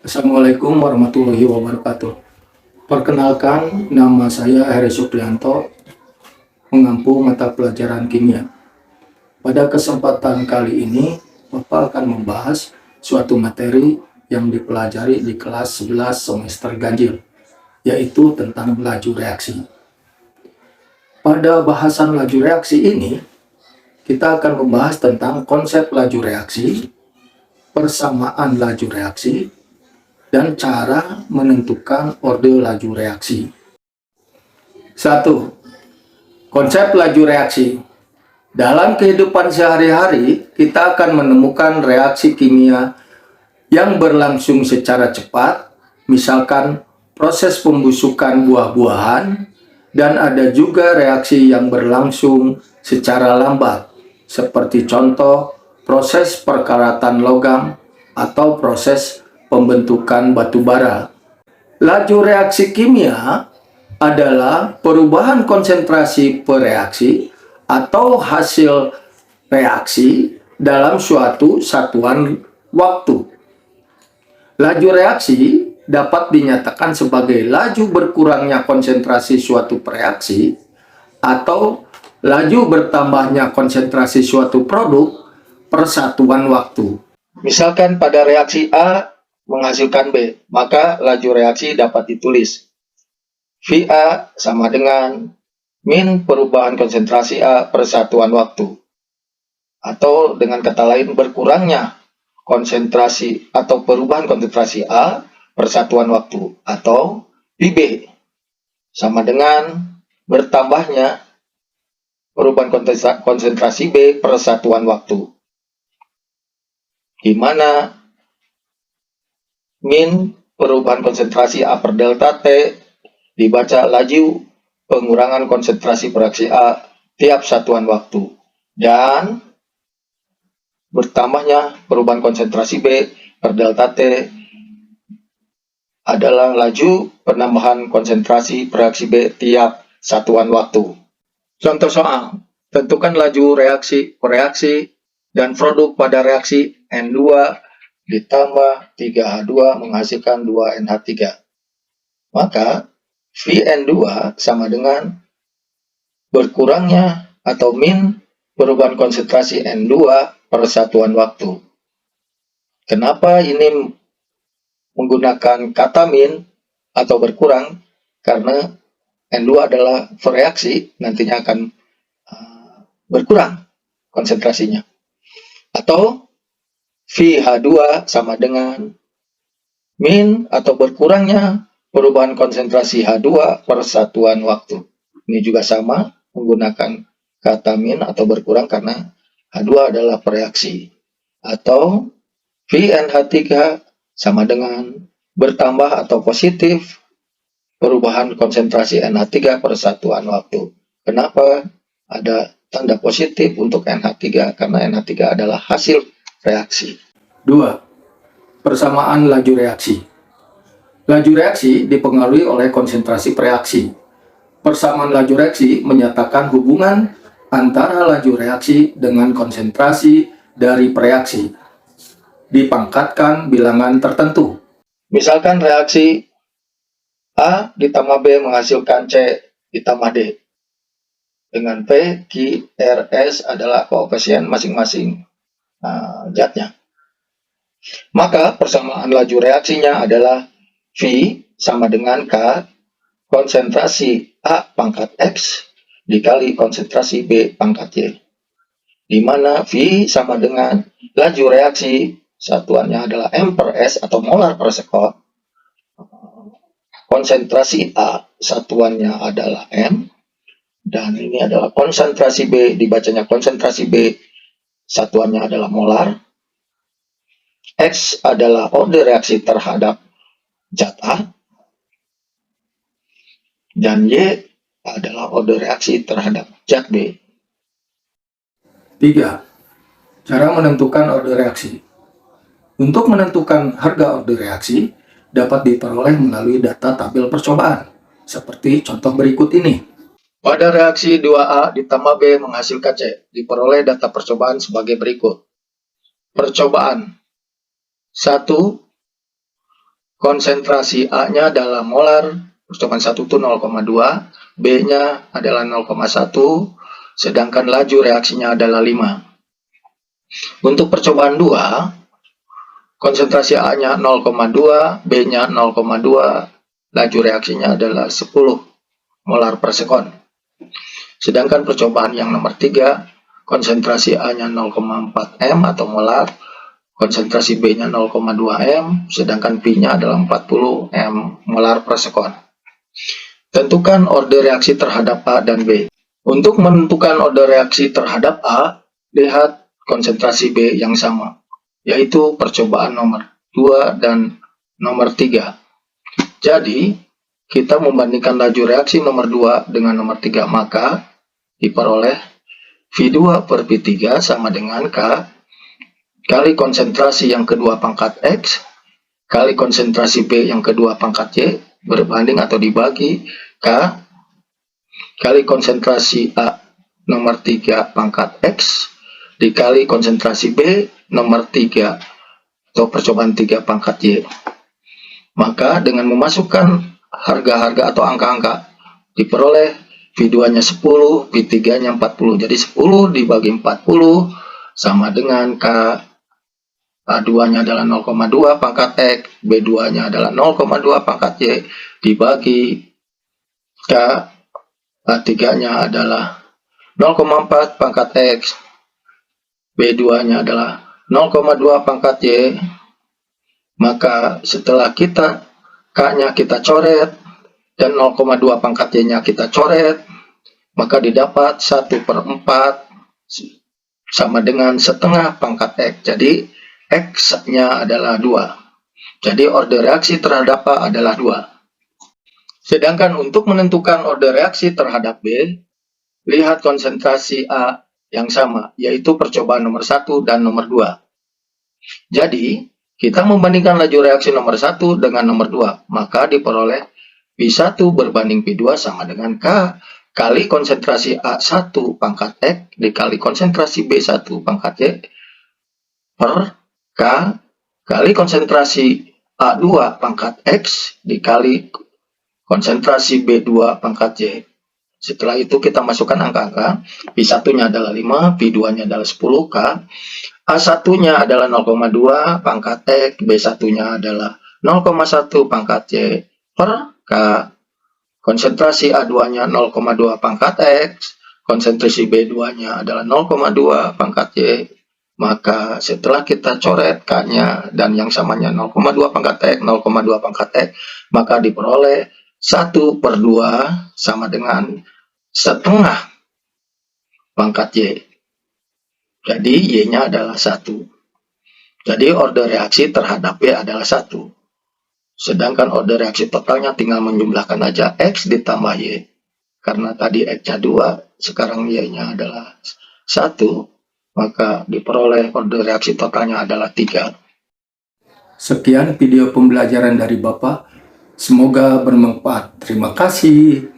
Assalamualaikum warahmatullahi wabarakatuh. Perkenalkan, nama saya Heri Suprianto, mengampu mata pelajaran kimia. Pada kesempatan kali ini, Bapak akan membahas suatu materi yang dipelajari di kelas 11 semester ganjil, yaitu tentang laju reaksi. Pada bahasan laju reaksi ini, kita akan membahas tentang konsep laju reaksi, persamaan laju reaksi, dan cara menentukan orde laju reaksi. 1. Konsep laju reaksi. Dalam kehidupan sehari-hari, kita akan menemukan reaksi kimia yang berlangsung secara cepat, misalkan proses pembusukan buah-buahan, dan ada juga reaksi yang berlangsung secara lambat, seperti contoh proses perkaratan logam atau proses pembentukan batu bara. Laju reaksi kimia adalah perubahan konsentrasi pereaksi atau hasil reaksi dalam suatu satuan waktu. Laju reaksi dapat dinyatakan sebagai laju berkurangnya konsentrasi suatu reaksi atau laju bertambahnya konsentrasi suatu produk per satuan waktu. Misalkan pada reaksi A menghasilkan B, maka laju reaksi dapat ditulis VA sama dengan min perubahan konsentrasi A per satuan waktu. Atau dengan kata lain, berkurangnya konsentrasi atau perubahan konsentrasi A per satuan waktu, atau PB sama dengan bertambahnya perubahan konsentrasi B per satuan waktu, di mana min perubahan konsentrasi A per delta T dibaca laju pengurangan konsentrasi reaksi A tiap satuan waktu, dan bertambahnya perubahan konsentrasi B per delta T adalah laju penambahan konsentrasi reaksi B tiap satuan waktu. Contoh soal, tentukan laju reaksi reaksi dan produk pada reaksi N2 ditambah 3H2 menghasilkan 2NH3. Maka Vn2 sama dengan berkurangnya atau min perubahan konsentrasi N2 per satuan waktu. Kenapa ini menggunakan kata min atau berkurang? Karena N2 adalah reaksi, nantinya akan berkurang konsentrasinya. Atau VH2 sama dengan min atau berkurangnya perubahan konsentrasi H2 per satuan waktu. Ini juga sama, menggunakan kata min atau berkurang karena H2 adalah reaksi. Atau VNH3 sama dengan bertambah atau positif perubahan konsentrasi NH3 per satuan waktu. Kenapa ada tanda positif untuk NH3? Karena NH3 adalah hasil reaksi. 2. Persamaan laju reaksi. Laju reaksi dipengaruhi oleh konsentrasi reaksi. Persamaan laju reaksi menyatakan hubungan antara laju reaksi dengan konsentrasi dari reaksi. Dipangkatkan bilangan tertentu. Misalkan reaksi A ditambah B menghasilkan C ditambah D. Dengan P, Q, R, S adalah koefisien masing-masing zatnya. Maka persamaan laju reaksinya adalah V sama dengan K konsentrasi A pangkat X dikali konsentrasi B pangkat Y. Di mana V sama dengan laju reaksi, satuannya adalah M per S atau molar per sekon. Konsentrasi A satuannya adalah M, dan ini adalah konsentrasi B, dibacanya konsentrasi B, satuannya adalah molar. X adalah orde reaksi terhadap zat A, dan Y adalah orde reaksi terhadap zat B. 3. Cara menentukan orde reaksi. Untuk menentukan harga orde reaksi dapat diperoleh melalui data tabel percobaan, seperti contoh berikut ini. Pada reaksi 2A ditambah B menghasilkan C, diperoleh data percobaan sebagai berikut. Percobaan 1. konsentrasi A-nya adalah molar, percobaan 1 itu 0,2, B-nya adalah 0,1, sedangkan laju reaksinya adalah 5. Untuk percobaan 2, konsentrasi A-nya 0,2, B-nya 0,2, laju reaksinya adalah 10 molar per sekon. Sedangkan percobaan yang nomor 3, konsentrasi A-nya 0,4 M atau molar, konsentrasi B-nya 0,2 M, sedangkan P-nya adalah 40 M molar per sekon. Tentukan order reaksi terhadap A dan B. Untuk menentukan order reaksi terhadap A, lihat konsentrasi B yang sama, yaitu percobaan nomor 2 dan nomor 3. Jadi, kita membandingkan laju reaksi nomor 2 dengan nomor 3, maka diperoleh V2 per V3 sama dengan K kali konsentrasi yang kedua pangkat X kali konsentrasi B yang kedua pangkat Y berbanding atau dibagi K kali konsentrasi A nomor 3 pangkat X dikali konsentrasi B nomor 3 atau percobaan 3 pangkat Y. Maka dengan memasukkan harga-harga atau angka-angka diperoleh V2-nya 10, V3-nya 40. Jadi 10 dibagi 40 sama dengan K A2-nya adalah 0,2 pangkat X, B2-nya adalah 0,2 pangkat Y, dibagi K A3-nya adalah 0,4 pangkat X, B2-nya adalah 0,2 pangkat Y. Maka setelah K-nya kita coret, dan 0,2 pangkat Y-nya kita coret, maka didapat 1/4 sama dengan setengah pangkat X. Jadi, X-nya adalah 2. Jadi, order reaksi terhadap A adalah 2. Sedangkan untuk menentukan order reaksi terhadap B, lihat konsentrasi A yang sama, yaitu percobaan nomor 1 dan nomor 2. Jadi, kita membandingkan laju reaksi nomor 1 dengan nomor 2, maka diperoleh V1 berbanding V2 sama dengan K kali konsentrasi A1 pangkat X dikali konsentrasi B1 pangkat Y per K kali konsentrasi A2 pangkat X dikali konsentrasi B2 pangkat Y. Setelah itu kita masukkan angka-angka, V1-nya adalah 5, V2-nya adalah 10, K. A1-nya adalah 0,2 pangkat X, B1-nya adalah 0,1 pangkat Y per K. Konsentrasi A2-nya 0,2 pangkat X, konsentrasi B2-nya adalah 0,2 pangkat Y. Maka setelah kita coret K-nya dan yang samanya 0,2 pangkat X, 0,2 pangkat X, maka diperoleh 1/2 sama dengan setengah pangkat Y. Jadi Y-nya adalah 1. Jadi order reaksi terhadap Y adalah 1. Sedangkan order reaksi totalnya tinggal menjumlahkan aja X ditambah Y. Karena tadi X-nya 2, sekarang Y-nya adalah 1. Maka diperoleh order reaksi totalnya adalah 3. Sekian video pembelajaran dari Bapak. Semoga bermanfaat. Terima kasih.